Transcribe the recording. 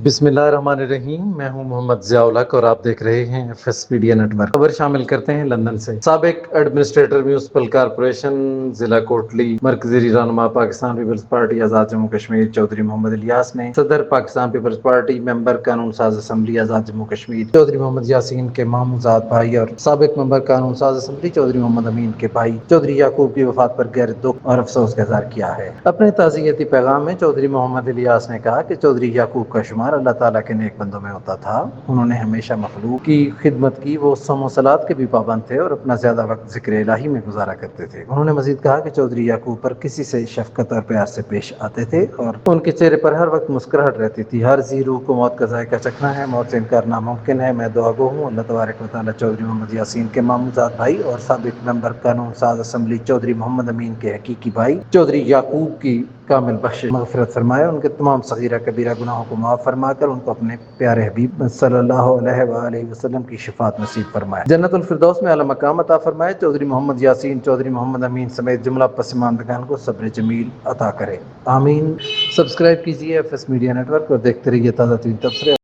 بسم اللہ الرحمن الرحیم، میں ہوں محمد ضیاء الحق اور آپ دیکھ رہے ہیں F S media network. خبر شامل کرتے ہیں لندن سے۔ سابق ایڈمنسٹریٹر میونسپل کارپوریشن ضلع کوٹلی مرکزی رہنما پاکستان پیپلز پارٹی آزاد جموں کشمیر چودھری محمد الیاس نے صدر پاکستان پیپلز پارٹی ممبر قانون ساز اسمبلی آزاد جموں کشمیر چودھری محمد یاسین کے ماموزاد بھائی اور سابق ممبر قانون ساز اسمبلی چودھری محمد امین کے بھائی چودھری یعقوب کی وفات پر گہرے دکھ اور افسوس کا اظہار کیا ہے۔ اپنے تعزیتی پیغام میں چودھری محمد الیاس نے کہا کہ چودھری یعقوب کا شمار اللہ تعالیٰ کے نیک بندوں میں ہوتا تھا۔ انہوں نے ہمیشہ مخلوق کی خدمت کی، وہ صوم و صلات کے بھی پابند تھے اور اپنا زیادہ وقت ذکر الہی میں گزارا کرتے تھے۔ انہوں نے مزید کہا کہ چودھری یعقوب پر کسی سے شفقت اور پیار سے پیش آتے تھے اور ان کے چہرے پر ہر وقت مسکراہٹ رہتی تھی۔ ہر ذی روح کو موت کا ذائقہ چکھنا ہے، موت سے انکار ناممکن ہے۔ میں دعا گو ہوں اللہ تبارک و تعالیٰ چودھری محمد یاسین کے ماموزاد بھائی اور سابق ممبر قانون ساز اسمبلی چودھری محمد امین کے حقیقی بھائی چودھری یعقوب کی کامل بخشش مغفرت فرمائے، ان کے تمام صغیرہ کبیرہ گناہوں کو معاف فرما کر ان کو اپنے پیارے حبیب صلی اللہ علیہ وآلہ وسلم کی شفاعت نصیب فرمائے، جنت الفردوس میں اعلی مقام عطا فرمائے۔ چودھری محمد یاسین، چودھری محمد امین سمیت جملہ پسماندگان کو صبر جمیل عطا کرے، آمین۔ سبسکرائب کیجیے F S media network اور دیکھتے رہیے تازہ ترین تبصرے۔